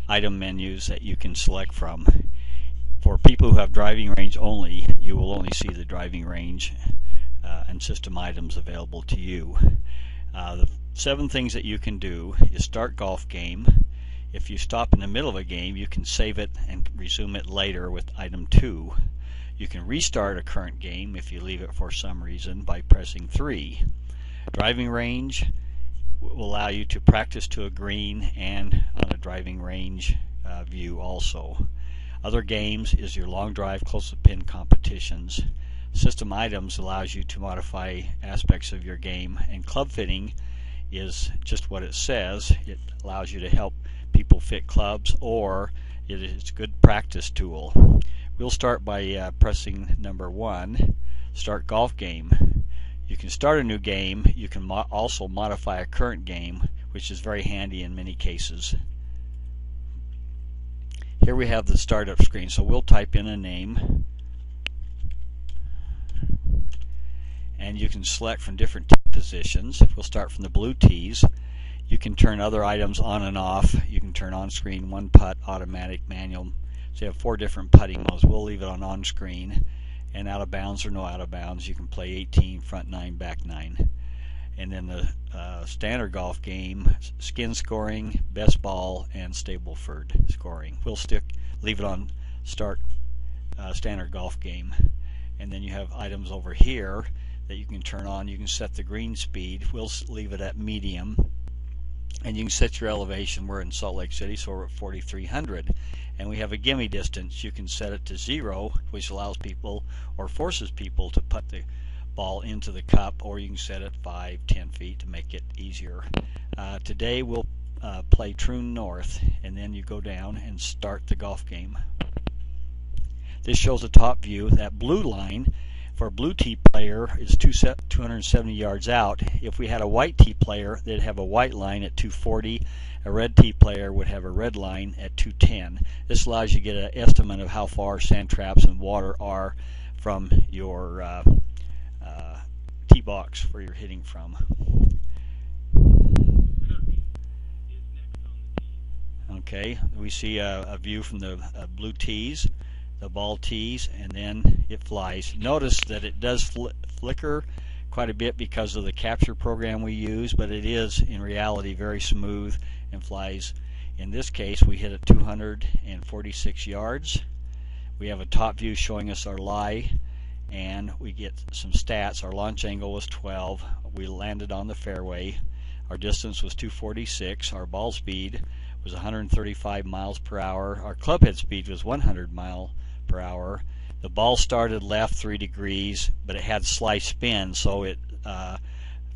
item menus that you can select from. For people who have driving range only, you will only see the driving range and system items available to you. The 7 things that you can do is start golf game. If you stop in the middle of a game, you can save it and resume it later with item 2. You can restart a current game if you leave it for some reason by pressing 3. Driving range will allow you to practice to a green and on a driving range view also. Other games is your long drive close to pin competitions. System items allows you to modify aspects of your game, and club fitting is just what it says. It allows you to help people fit clubs, or it is a good practice tool. We'll start by pressing number 1, start golf game. You can start a new game. You can also modify a current game, which is very handy in many cases. Here we have the startup screen, so we'll type in a name, and you can select from different tee positions. We'll start from the blue tees. You can turn other items on and off. You can turn on screen, one putt, automatic, manual. So you have 4 different putting modes. We'll leave it on screen. And out of bounds or no out of bounds, you can play 18, front 9, back 9. And then the standard golf game, skin scoring, best ball, and Stableford scoring. We'll leave it on start standard golf game. And then you have items over here that you can turn on. You can set the green speed. We'll leave it at medium. And you can set your elevation. We're in Salt Lake City, so we're at 4,300. And we have a gimme distance. You can set it to 0, which allows people or forces people to put the ball into the cup, or you can set it 5, 10 feet to make it easier. Today we'll play Troon North, and then you go down and start the golf game. This shows a top view. That blue line for a blue tee player is 270 yards out. If we had a white tee player, they'd have a white line at 240. A red tee player would have a red line at 210. This allows you to get an estimate of how far sand traps and water are from your tee box where you're hitting from. Okay, we see a view from the blue tees, the ball tees, and then it flies. Notice that it does flicker quite a bit because of the capture program we use, but it is in reality very smooth and flies. In this case, we hit at 246 yards. We have a top view showing us our lie, and we get some stats. Our launch angle was 12. We landed on the fairway. Our distance was 246. Our ball speed was 135 miles per hour. Our club head speed was 100 miles per hour. The ball started left 3 degrees, but it had slight spin, so it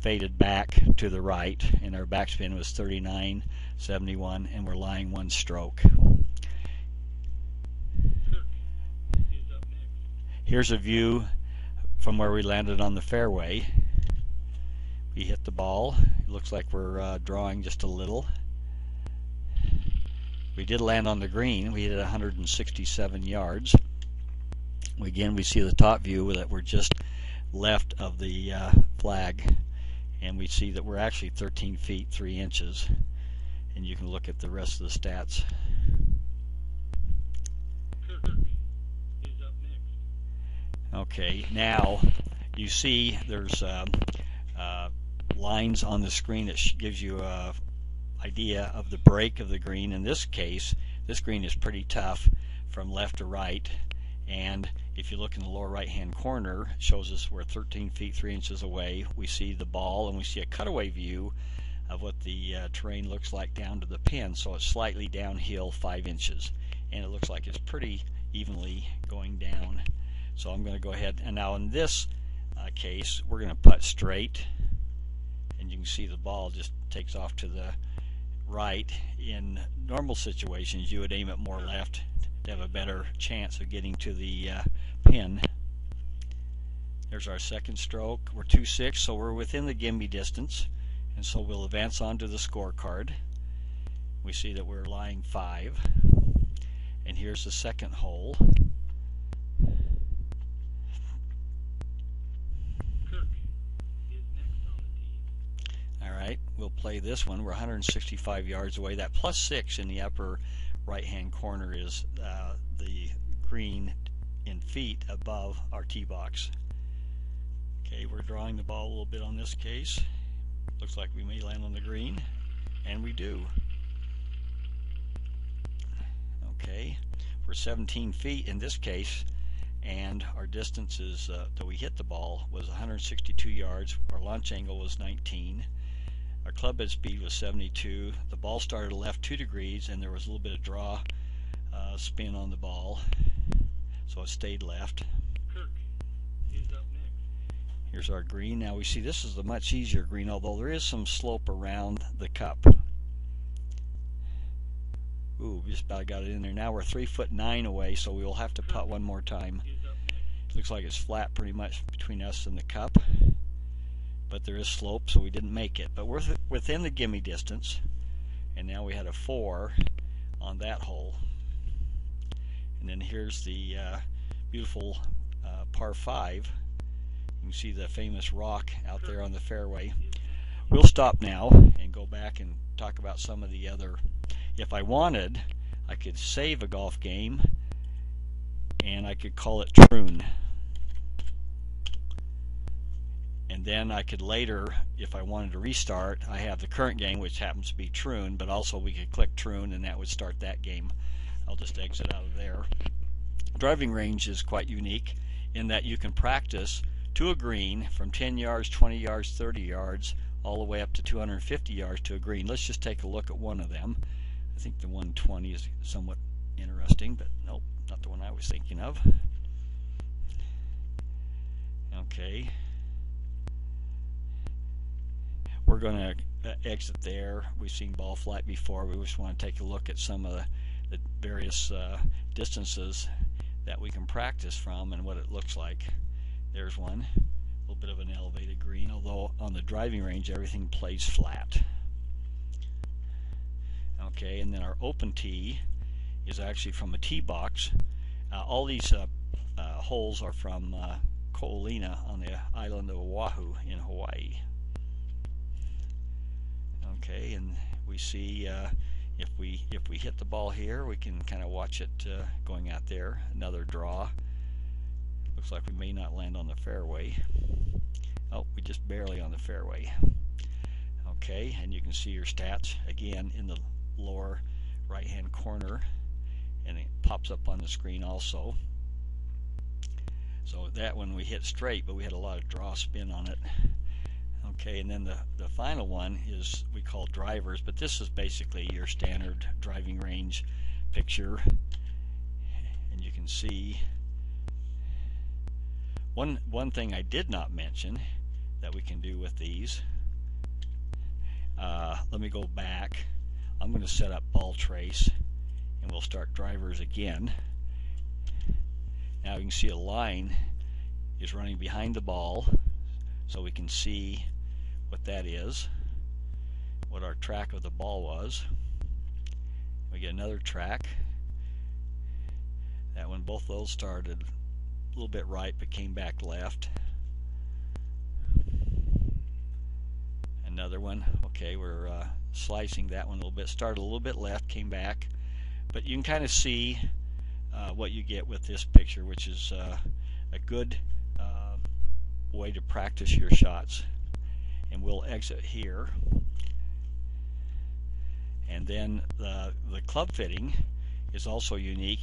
faded back to the right, and our backspin was 39.71, and we're lying 1 stroke. Here's a view from where we landed on the fairway. We hit the ball. It looks like we're drawing just a little. We did land on the green. We hit 167 yards. Again, we see the top view that we're just left of the flag, and we see that we're actually 13 feet 3 inches, and you can look at the rest of the stats. Okay, now you see there's lines on the screen that gives you a idea of the break of the green. In this case, this green is pretty tough from left to right, and if you look in the lower right hand corner, it shows us we're 13 feet 3 inches away. We see the ball, and we see a cutaway view of what the terrain looks like down to the pin. So it's slightly downhill 5 inches, and it looks like it's pretty evenly going down. So I'm going to go ahead, and now in this case we're going to putt straight, and you can see the ball just takes off to the right. In normal situations you would aim it more left to have a better chance of getting to the pin. There's our second stroke. We're 2.6, so we're within the gimme distance, and so we'll advance on to the scorecard. We see that we're lying 5, and here's the second hole. Alright, we'll play this one. We're 165 yards away. That +6 in the upper right hand corner is the green in feet above our tee box. Okay, we're drawing the ball a little bit on this case. Looks like we may land on the green, and we do. Okay, we're 17 feet in this case, and our distance is that we hit the ball was 162 yards. Our launch angle was 19. Our club head speed was 72. The ball started left 2 degrees, and there was a little bit of draw spin on the ball, so it stayed left. Kirk is up next. Here's our green. Now we see this is a much easier green, although there is some slope around the cup. Ooh, just about got it in there. Now we're 3'9" away, so we will have to putt one more time. Looks like it's flat pretty much between us and the cup, but there is slope, so we didn't make it. But we're within the gimme distance, and now we had a 4 on that hole. And then here's the beautiful par 5. You can see the famous rock out there on the fairway. We'll stop now and go back and talk about some of the other. If I wanted, I could save a golf game and I could call it Troon. And then I could later, if I wanted to restart, I have the current game, which happens to be Troon, but also we could click Troon and that would start that game. I'll just exit out of there. Driving range is quite unique in that you can practice to a green from 10 yards, 20 yards, 30 yards, all the way up to 250 yards to a green. Let's just take a look at one of them. I think the 120 is somewhat interesting, but nope, not the one I was thinking of. Okay. We're going to exit there. We've seen ball flight before. We just want to take a look at some of the various distances that we can practice from and what it looks like. There's one. A little bit of an elevated green, although on the driving range everything plays flat. Okay, and then our open tee is actually from a tee box. All these holes are from Ko'olina on the island of Oahu in Hawaii. Okay, and we see if we hit the ball here, we can kind of watch it going out there. Another draw. Looks like we may not land on the fairway. Oh, we just barely on the fairway. Okay, and you can see your stats again in the lower right hand corner, and it pops up on the screen also. So that one we hit straight, but we had a lot of draw spin on it. Okay, and then the final one is we call drivers, but this is basically your standard driving range picture. And you can see one thing I did not mention that we can do with these. Let me go back. I'm going to set up ball trace, and we'll start drivers again. Now you can see a line is running behind the ball, so we can see what that is, what our track of the ball was. We get another track. That one, both those started a little bit right but came back left. Another one. Okay, we're slicing that one a little bit. Started a little bit left, came back. But you can kind of see what you get with this picture, which is a good way to practice your shots. And we'll exit here. And then the club fitting is also unique.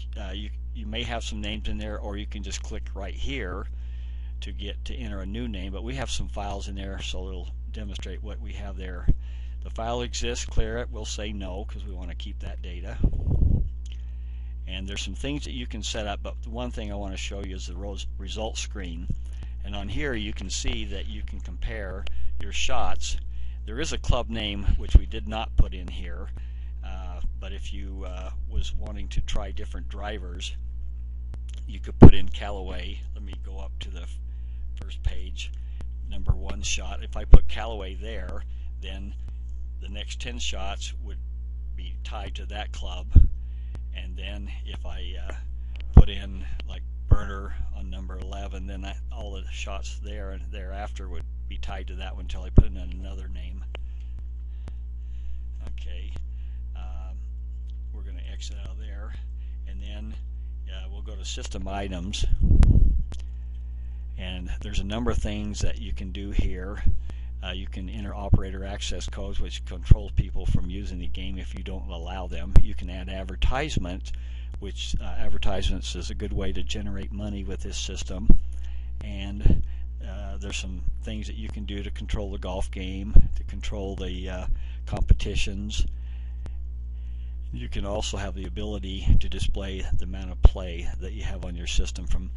You may have some names in there, or you can just click right here to enter a new name. But we have some files in there, so it'll demonstrate what we have there. The file exists, clear it. We'll say no because we want to keep that data. And there's some things that you can set up, but the one thing I want to show you is the result screen. And on here you can see that you can compare your shots. There is a club name which we did not put in here, but if you was wanting to try different drivers, you could put in Callaway. Let me go up to the first page. Number 1 shot. If I put Callaway there, then the next 10 shots would be tied to that club. And then if I put in like Burner on number 11, then all the shots there and thereafter would be tied to that one until I put in another name. Okay, we're going to exit out of there, and then we'll go to system items, and there's a number of things that you can do here. You can enter operator access codes, which controls people from using the game if you don't allow them. You can add advertisements, which advertisements is a good way to generate money with this system. And there's some things that you can do to control the golf game, to control the competitions. You can also have the ability to display the amount of play that you have on your system from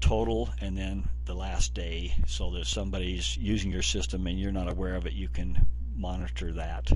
total and then the last day, so that if somebody's using your system and you're not aware of it, you can monitor that.